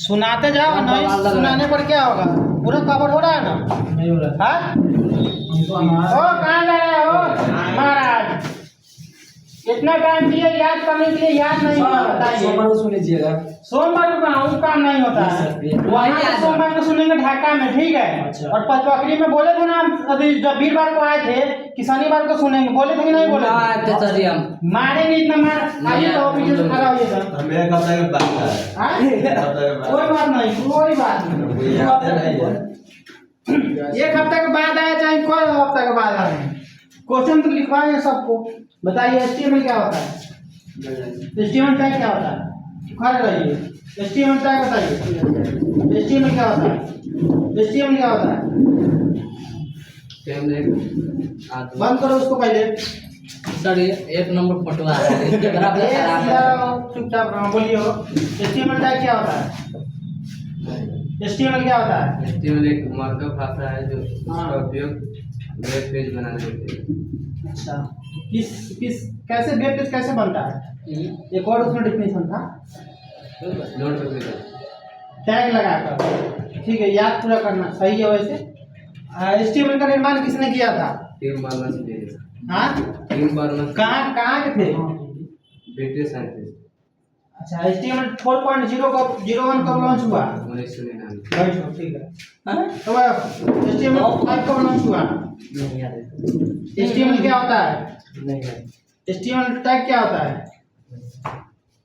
सुनाते जाओ, नहीं सुनाने पर क्या होगा? पूरा कवर हो रहा है ना? नहीं हो रहा हाँ? ओ कहाँ जा रहे हो महाराज? इतना टाइम दिए याद करने के लिए, याद नहीं हुआ, बताइए। सोमवार को सुन लीजिएगा। सोमवार को वो काम नहीं होता है, वहाँ पे सोमवार को सुनेंगे ढाका में, ठीक है। अच्छा। और पचपकड़ी में बोले थे ना अभी, जब वीरवार को आए थे कि शनिवार को सुनेंगे, बोले थे कि नहीं बोले? मारेंगे इतना मार। आइए तो पीछे से खड़ा होइए सर। मेरा कब तक बात है? कोई बात नहीं, कोई बात नहीं। एक हफ्ते के बाद आए चाहे कोई हफ्ते के बाद आए, क्वेश्चन तो लिखवाएंगे सबको। बताइए एचटीएमएल क्या होता है? एचटीएमएल टैग क्या होता है? खड़े रहिए। एचटीएमएल टैग बताइए। एचटीएमएल क्या होता है? एचटीएमएल क्या होता है? बंद करो उसको पहले। सर एक नंबर पटवा है चुपचाप बोलिए। एचटीएमएल टैग क्या होता है? एचटीएमएल क्या होता है? एचटीएमएल एक मार्कअप भाषा है जो उसका उपयोग वेब पेज बनाने के लिए। अच्छा, किस कैसे वेब पेज कैसे बनता है? एक और उसमें डिफिनेशन था, नोट कर टैग लगाकर। ठीक है, याद पूरा करना सही है। वैसे एचटीएमएल का निर्माण किसने किया था? टीम बार्नस ने। हाँ, टीम बार्नस कहाँ के थे? British scientist. अच्छा, HTML 4.0.01 कब लॉन्च हुआ? 1999। ठीक है। तो HTML 5 कब लॉन्च हुआ? नहीं याद है। HTML क्या होता है? नहीं याद। HTML टैग क्या होता है?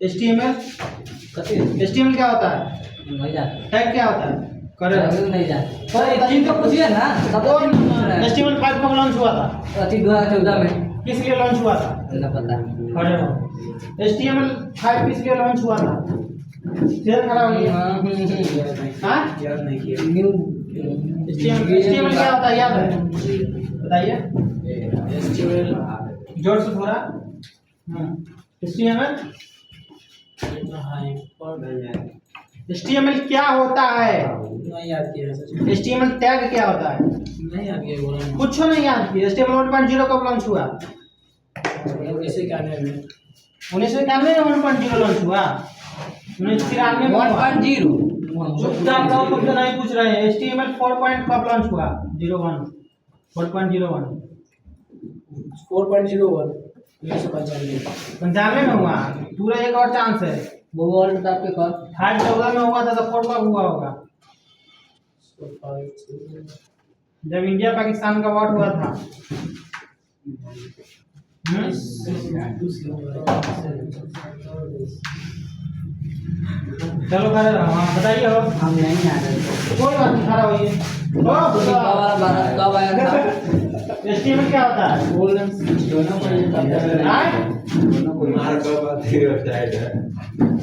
HTML क्या होता है? नहीं याद। टैग क्या होता है? करे नहीं याद। सर एक चीज तो पूछिए ना। HTML 5 कब लॉन्च हुआ था? 2014 में। किस लिए लॉन्च हुआ था? ना पता। खड़े रहो। HTML 5 किस लिए लॉन्च हुआ था? शेयर खड़ा हो गया। हाँ, याद नहीं किया। HTML क्या होता है? याद है? बताइए HTML जोर से थोड़ा। HTML क्या होता है? नहीं याद किया सच। HTML टैग क्या होता है? नहीं याद किया बोला। कुछ नहीं याद किया। HTML 1.0 कब लॉन्च हुआ? ऐसे क्या नहीं है। 1991 में 1.0 लॉन्च हुआ। 1993 में 1.0। चुपचाप रहो, तुमसे नहीं पूछ रहे हैं। HTML 4. कब लॉन्च हुआ? 01 4.01 4.01 1995 95 में हुआ। पूरा एक और चांस है। वो वर्ल्ड कप के कब? 14 में हुआ था तो 4 कब हुआ होगा? जब इंडिया पाकिस्तान का वॉर हुआ था। चलो खड़े रहो। हाँ बताइए। हो हम नहीं याद है। कोई बात नहीं, खड़ा होइए। भारत कब आया था? HTML क्या होता है?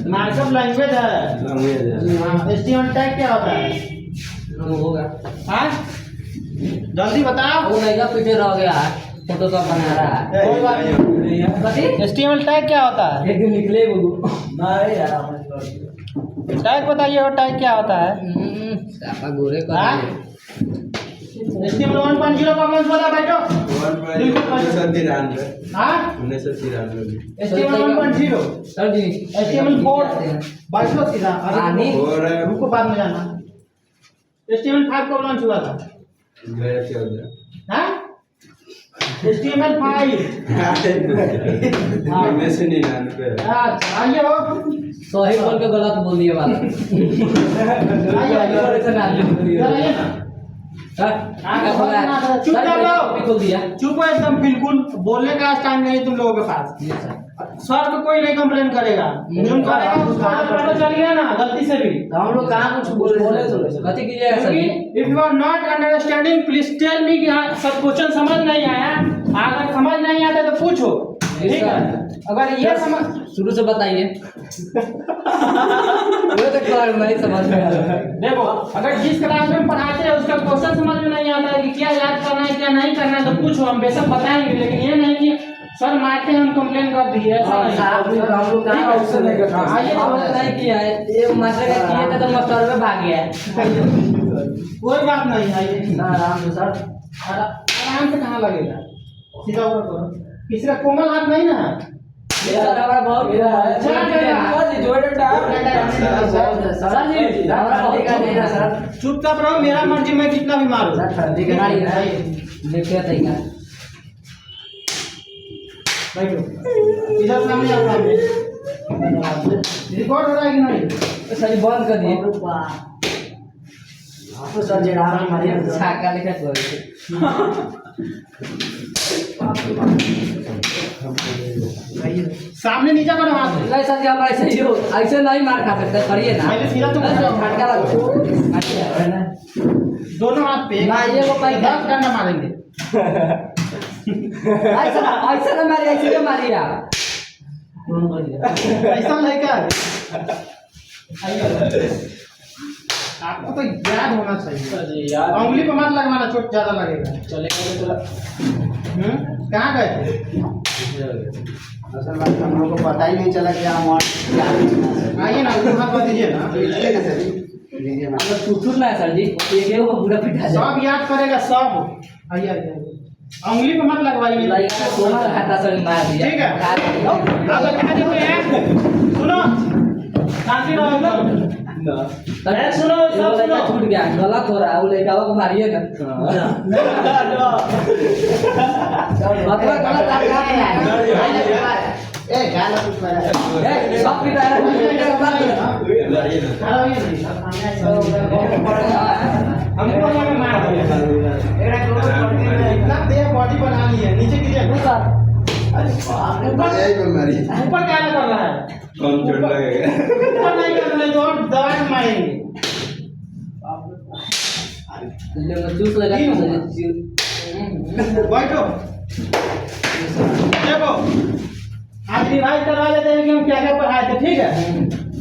मार्कअप लैंग्वेज है। HTML टैग क्या होता है? होगा। हाँ, जल्दी बताओ। वो लड़का पीछे रह गया है, फोटो सब बना रहा है। कोई बात नहीं। HTML टैग क्या होता है? एक दिन निकले वो। नहीं यार टैग बताइए। और टैग क्या होता है? सापा गोरे कर हाँ? HTML 1.0 कब लॉन्च हुआ था? बैठो। 1993 हाँ, 1993 HTML 1.0। सर जी HTML 4 बैठो सीधा। आने रुको, बाद में जाना। HTML 5 कब लॉन्च हुआ था? 2014 हाँ, HTML 5। 1999 अच्छा, आइए हो। सही बोल के गलत बोल दिए वाला। आइए आइए ना। चुप खोल दिया। चुप हो एकदम, बिल्कुल बोलने का टाइम नहीं तुम लोगों के पास। सर को कोई नहीं कंप्लेन करेगा। तुम करेगा उसका पता चल गया ना गलती से भी। हम लोग कहाँ कुछ बोले कथी कीजिएगा sir ji? If you are not understanding please tell me कि हाँ सब क्वेश्चन समझ नहीं आया। अगर समझ नहीं आता तो पूछो, ठीक है? अगर ये समझ शुरू से बताइए। वो तो क्लास नहीं समझ में आ रहा है। देखो, अगर जिस क्लास में पढ़ाते हैं उसका क्वेश्चन समझ में नहीं आता है कि क्या याद करना है क्या नहीं करना है तो पूछो, हम बेशक बताएंगे। लेकिन ये नहीं कि सर मारते हैं हम कंप्लेन कर दिए। हम लोग कहाँ ऑप्शन नहीं करते। आइए नहीं किया है ये मास्टर का किए थे तो मास्टर में भाग गया है। कोई बात नहीं। आइए आराम से सर। आराम से कहाँ लगेगा? सीधा ऊपर करो। किसी का कोमल हाथ नहीं ना है? सर हमारा बहुत गिरा है सर जी हमारा बहुत गिरा है सर चुपचाप रहो, मेरा मर्जी, मैं कितना भी मारूं। देखिए तरीका बैठो, इधर सामने आओ, सामने रिकॉर्ड हो रहा है कि नहीं? सर बंद कर दिए आपको सर जेड़ा हमारे छाका लिखा तो सामने नीचे करो हाथ। नहीं सर जी हम ऐसे ही हो, ऐसे नहीं मार खा सकते, करिए ना पहले सीधा तुम झटका लगा दोनों हाथ पे ना, ये वो पैर 10 डंडा मारेंगे। ऐसा ना मारिए, ऐसे ना मारिए आप ऐसा लड़का है। आपको तो याद होना चाहिए, उंगली पे मत लगवाना, चोट ज्यादा लगेगा। चलेगा कहाँ गए थे? असल बात हम लोग को पता ही नहीं चला कि हम और क्या आइए ना, हाथ बता दीजिए ना। लीजिए ना। टूट ना है सर जी, एक वो पूरा पिटा जाए सब याद करेगा सब। आइए आइए, उंगली पे मत लगवाइए। लड़का सोना खाता सर मार दिया ठीक है, आप लगा दी हुई है। सुनो, शांति रहो। अरे सुनो, सब सुनो। छूट गया, गलत हो रहा है, वो लड़का को मारिए ना मतलब गलत आप क्या ए गाना कुछ मारा है सब पिटा है हमको लगा मार दिया। इतना देह बॉडी बना ली है, नीचे गिरिए। ऊपर क्या कर रहा है? कौन चोट लगेगा? ऊपर नहीं कर रहे तो और दवाई मारेंगे। जूस लगा बैठो, देखो आज रिवाइज करवा लेते हैं कि हम क्या क्या पढ़ाए थे। ठीक है,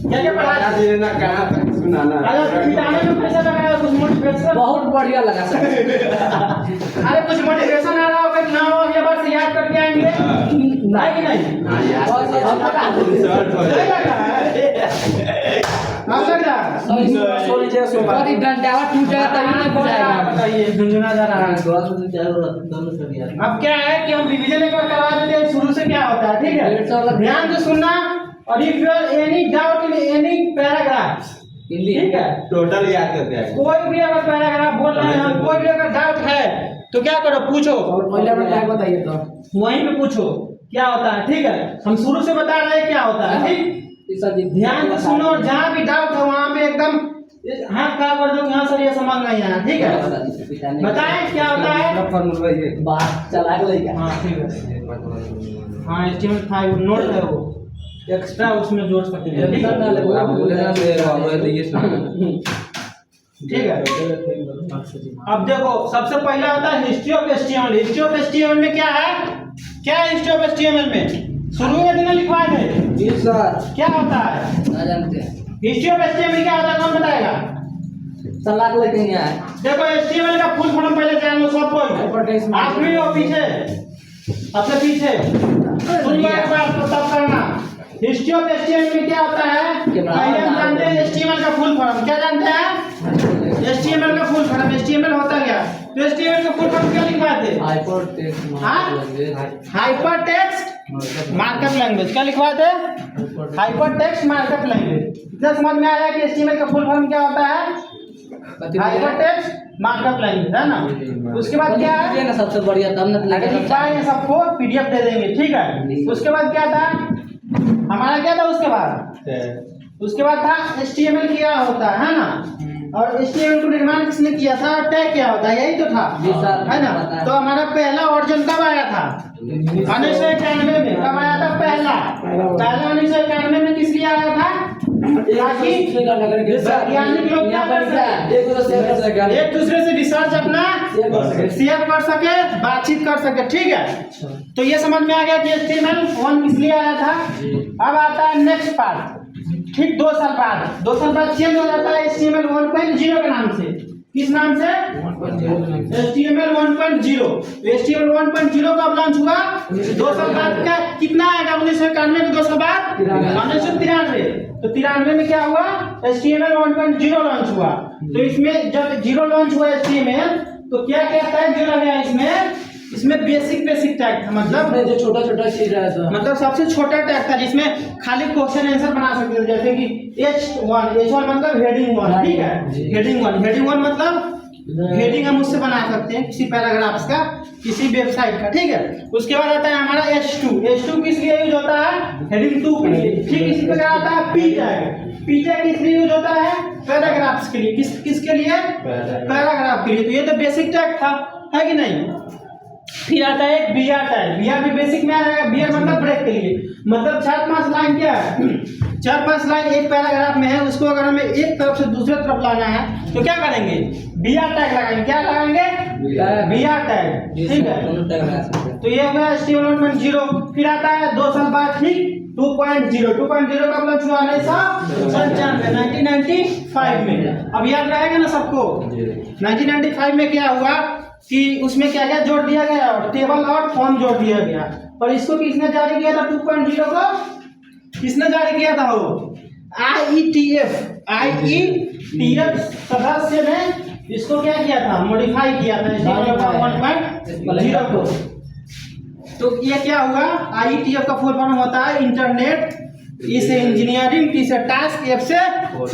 क्या क्या पढ़ाए थे? देना कहाँ तक सुनाना? अरे पिटाने में पैसा लगाया, कुछ मोटिवेशन। बहुत बढ़िया लगा सर अरे कुछ मोटिवेशन आ रहा होगा कि ना हो, अगले बार से याद करके आएंगे। नहीं कि नहीं? नहीं लग रहा है? हाँ लग रहा है। सॉरी डंडा टूटेगा तभी नहीं बुझाएगा बताइए, झुंझुना जा रहा है। अब क्या है कि हम रिवीजन एक बार करवा देते हैं, शुरू से क्या होता है। ठीक है, ध्यान से सुनना। और if you are any doubt in any paragraph, ठीक है, टोटल याद करते हैं। कोई भी अगर पैराग्राफ बोल रहे हैं, कोई भी अगर डाउट है तो क्या करो, पूछो। पहले अपना टैग बताइए तो वहीं पे पूछो क्या होता है। ठीक है, हम शुरू से बता रहे हैं क्या होता है। ठीक, ध्यान से सुनो, और जहाँ भी डाउट है वहाँ पे एकदम हाथ खड़ा कर दो, यहाँ सर ये समझ नहीं आया। ठीक है, बताएं क्या होता है। बात चला के लेके हाँ ठीक है, हाँ एस्टीमेट 5 नोट है, वो एक्स्ट्रा उसमें जोड़ सकते हैं। ठीक है, अब देखो सबसे पहला होता है history of HTML. History of HTML में क्या है, क्या है हिस्ट्री ऑफ एचटीएमएल में? शुरू में दिन लिखवाए थे जी सर, क्या होता है ना जानते हैं हिस्ट्री ऑफ एचटीएमएल? क्या होता है, कौन बताएगा? सलाह लेके नहीं आए देखो एचटीएमएल का फुल फॉर्म पहले जान लो सब कोई। आखिरी और पीछे, अपने पीछे सुन बात को तब करना। हिस्ट्री ऑफ एचटीएमएल में क्या होता है, पहले हम जानते हैं एचटीएमएल का फुल फॉर्म। क्या जानते हैं? एचटीएमएल का फुल फॉर्म। एचटीएमएल होता क्या? तो एचटीएमएल का फुल फॉर्म क्या लिखवाए थे? Hyper text markup language. क्या लिखवाए थे? Hyper text markup language. इतना समझ में आया कि एचटीएमएल का फुल फॉर्म क्या होता है? हाइपर टेक्स्ट मार्कअप लैंग्वेज, है ना। उसके बाद क्या है ना सबसे बढ़िया तब ना अगर लिखवाए सबको पीडीएफ दे देंगे। ठीक है, उसके बाद क्या था हमारा, क्या था उसके बाद? उसके बाद था एचटीएमएल क्या होता है ना, और एचटीएमएल को निर्माण किसने किया था, और टैग क्या होता है, यही तो था, है ना। तो हमारा पहला वर्जन कब आया था? 1991 में। कब आया था पहला? 1991 में। किस लिए आया था? ताकि वैज्ञानिक लोग क्या कर सके, एक दूसरे से रिसर्च अपना शेयर कर सके, बातचीत कर सके। ठीक है, तो ये समझ में आ गया कि एचटीएमएल 1 किस लिए आया था। अब आता है नेक्स्ट पार्ट। ठीक 2 साल बाद चेंज हो जाता है एचटीएमएल 1.0 के नाम से। किस नाम से? HTML 1.0। HTML 1.0 कब लॉन्च हुआ? 2 साल बाद। क्या कितना आएगा 1991 के 2 साल बाद? 1993। तो 93 में क्या हुआ? HTML 1.0 लॉन्च हुआ। तो इसमें जब 0 लॉन्च हुआ HTML, तो क्या क्या टैग जोड़ा गया इसमें? इसमें बेसिक टैग था, मतलब जो छोटा छोटा चीज रहा था, मतलब सबसे छोटा टैग था जिसमें खाली क्वेश्चन आंसर बना सकते थे, जैसे कि H1 मतलब हेडिंग 1, ठीक है, हेडिंग 1 मतलब हेडिंग हम उससे बना सकते हैं किसी पैराग्राफ्स का, किसी वेबसाइट का, ठीक है। उसके बाद आता है हमारा H2 किस लिए यूज होता है, हेडिंग 2 के लिए। ठीक इसी प्रकार आता है P टैग किस लिए यूज होता है, पैराग्राफ्स के लिए। किसके लिए, पैराग्राफ के लिए। तो ये तो बेसिक टैग था, है कि नहीं। फिर आता है एक BR टैग, BR भी बेसिक में आ जाएगा। BR मतलब ब्रेक के लिए, मतलब 4-5 लाइन क्या है, 4-5 लाइन एक पैराग्राफ में है, उसको अगर हमें एक तरफ से दूसरे तरफ लाना है तो क्या करेंगे, BR टैग लगाएंगे। क्या लगाएंगे, BR टैग, ठीक है। तो ये हो गया HTML 1.0। फिर आता है 2 साल बाद ठीक 2.0 का मतलब हुआ 1995 में। अब याद रहेगा ना सबको, 1995 में क्या हुआ कि उसमें क्या क्या जोड़ दिया गया, टेबल और फॉर्म जोड़ दिया गया। और इसको किसने जारी किया था, 2.0 को किसने जारी किया था, वो IETF सदस्य ने इसको क्या किया था, मॉडिफाई किया था HTML 1.0 को। तो ये क्या हुआ, IETF का फुल फॉर्म होता है इंटरनेट इस इंजीनियरिंग की टास्क एफ से फोर्स।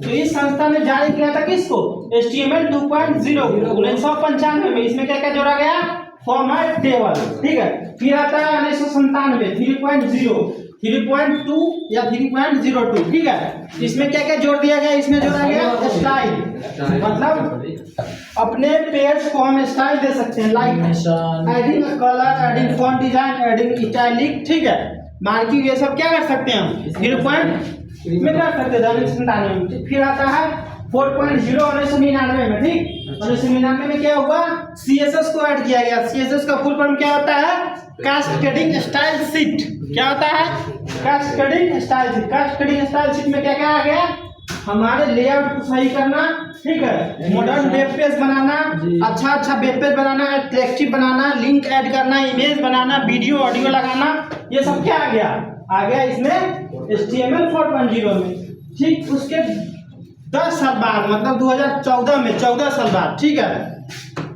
तो इस संस्था ने जारी किया था किसको, HTML 2.0 1995 में। इसमें क्या क्या जोड़ा गया, फॉर्मेट टेबल, ठीक है। फिर आता है 1997 3.2 या 3.02, ठीक है। इसमें क्या क्या जोड़ दिया गया, इसमें जोड़ा गया स्टाइल, मतलब अपने पेज को हम स्टाइल दे सकते हैं, like adding colour, adding font design, adding italic, ठीक है, मार्किंग, ये सब क्या कर सकते हैं हम 0 में कर सकते हैं 1997 में। फिर आता है 4.0 1999 में, ठीक। 1999 में क्या हुआ, CSS को ऐड किया गया। CSS का फुल फॉर्म क्या होता है, कास्केडिंग स्टाइल शीट। क्या होता है, cascading style sheet. Cascading style sheet में क्या क्या आ गया, हमारे लेआउट को सही करना, ठीक है, मॉडर्न वेब पेज बनाना, अच्छा वेब पेज बनाना, अट्रैक्टिव बनाना, लिंक ऐड करना, इमेज बनाना, वीडियो ऑडियो लगाना, ये सब क्या आ गया इसमें HTML 4.0 में, ठीक। उसके 10 साल बाद मतलब 2014 में, 14 साल बाद, ठीक है,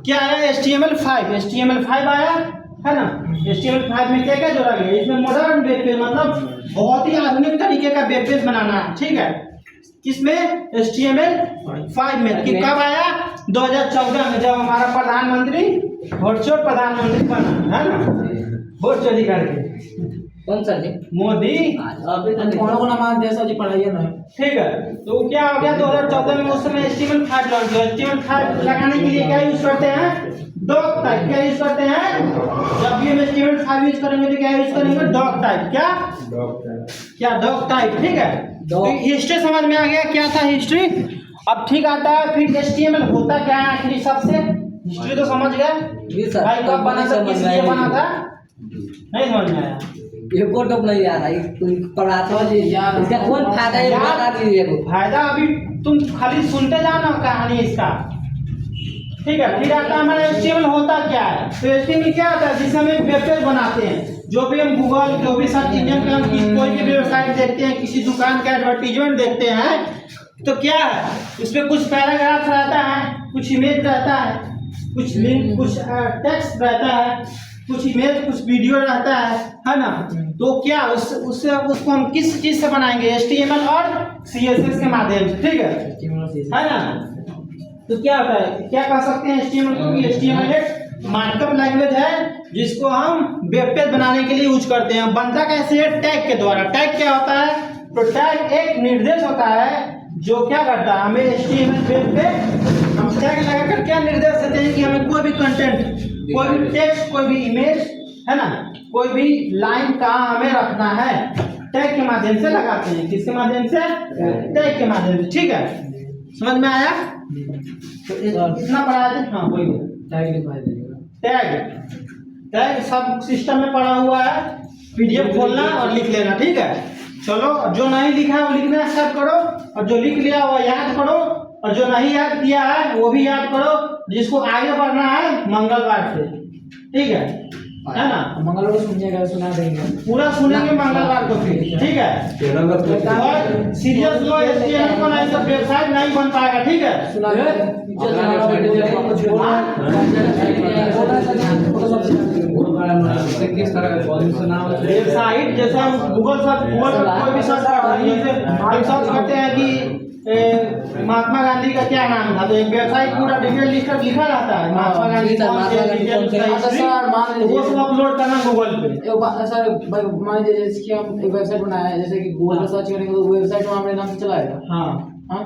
क्या आया, HTML 5 आया, है ना। HTML 5 में क्या क्या जोड़ा गया, इसमें मॉडर्न वेब पेज, मतलब बहुत ही आधुनिक तरीके का वेब पेज बनाना है, ठीक है। किसमें, HTML 5 में। कि कब आया, 2014 में, जब हमारा प्रधानमंत्री वर्चुअल प्रधानमंत्री बना, है ना, वोट चोरी करके। कौन सा जी, मोदी, कौन नाम जैसा जी पढ़ाइए ना, ठीक है। तो क्या हो गया 2014 में, उस समय HTML 5 लॉन्च हुआ। HTML 5 लगाने के लिए क्या यूज करते हैं, डॉक टाइप। क्या यूज करते हैं, जब भी हम HTML 5 यूज करेंगे तो क्या यूज करेंगे, डॉक टाइप। क्या डॉक टाइप, ठीक है। तो हिस्ट्री समझ में आ गया, क्या था हिस्ट्री। अब ठीक आता है फिर HTML होता क्या है आखिर, सबसे हिस्ट्री तो समझ गया भाई, कब बना था, किस लिए बना था, नहीं समझ में आया, ये को तो नहीं आ रहा है, तुम पढ़ाते हो जी, इसका कौन फायदा है बता दीजिए। फायदा अभी तुम खाली सुनते जाना कहानी इसका, ठीक है। फिर आता है हमारा HTML होता क्या है। तो HTML क्या होता है, जिसमें हम एक वेब पेज बनाते हैं, जो भी हम गूगल, जो भी सर्च इंजन पे हम कोई भी वेबसाइट देखते हैं, किसी दुकान का एडवर्टीजमेंट देखते हैं, तो क्या है उसमें कुछ पैराग्राफ रहता है, कुछ इमेज रहता है, कुछ लिंक, कुछ टेक्स्ट रहता है, कुछ इमेज, कुछ वीडियो रहता है ना। तो क्या उसको हम किस चीज से बनाएंगे, HTML और CSS के माध्यम से, ठीक है ना। तो क्या होता है, क्या कह सकते हैं HTML को, HTML एक मार्कअप लैंग्वेज है जिसको हम वेब पेज बनाने के लिए यूज करते हैं। बनता कैसे है, टैग के द्वारा। टैग क्या होता है, तो टैग एक निर्देश होता है जो क्या करता है, हमें HTML पेज पे हम टैग लगाकर क्या निर्देश देते हैं कि हमें कोई भी कंटेंट, कोई भी टेक्स्ट, कोई भी इमेज, है ना, कोई भी लाइन कहाँ हमें रखना है, टैग के माध्यम से लगाते हैं। किसके माध्यम से, टैग के माध्यम से, ठीक है। समझ में आया, तो इतना पढ़ा दे, हाँ कोई टैग सब सिस्टम में पढ़ा हुआ है, PDF खोलना और लिख लेना, ठीक है। चलो, जो नहीं लिखा है वो लिखना स्टार्ट करो, और जो लिख लिया वो याद करो, और जो नहीं याद किया है वो भी याद करो, जिसको आगे बढ़ना है मंगलवार से, ठीक है। है ना? मंगलवार सुनिएगा, सुना देंगे। पूरा सुनेंगे मंगलवार को फिर, ठीक है? और सीरियस लो एसटीएम को नहीं तो वेबसाइट नहीं बन पाएगा, ठीक है? सुना दे। किस तरह का सुना वेबसाइट जैसे हम गूगल पर कोई भी सर्च करते हैं, जैसे हम सर्च करते हैं कि महात्मा गांधी का क्या नाम था, तो एक वेबसाइट पूरा डिटेल लिखा रहता है, महात्मा गांधी कौन थे, डिटेल उसका history, वो सब अपलोड करना गूगल पे। एक बात सर, मान लीजिए जैसे कि हम एक वेबसाइट बनाया है, जैसे कि गूगल पर सर्च करेंगे तो वेबसाइट हमारे नाम से चलाएगा। हाँ, हाँ,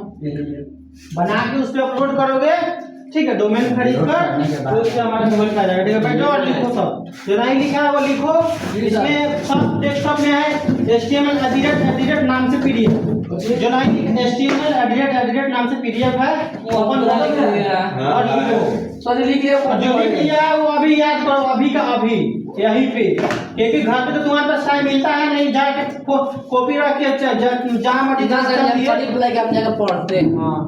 बना के उस पे अपलोड करोगे, ठीक है? डोमेन खरीद कर तो उससे हमारा गूगल का आ जाएगा, ठीक है? बैठो और लिखो सब, जो नहीं लिखा है वो लिखो। इसमें सब डेस्कटॉप में है HTML एडिटर नाम से PDF, जो नहीं लिखा HTML एडिटर नाम से PDF है, वो ओपन करो और लिखो। सर लिख लिया, और जो लिख लिया है वो अभी याद करो, अभी का अभी यहीं पे, क्योंकि घर पे तो तुम्हारे पास टाइम मिलता है नहीं, जाके कॉपी रख के जहाँ मर्जी हम जाकर पढ़ते हैं। हाँ,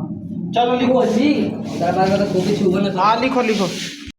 चलो लिखो। हाँ, लिखो।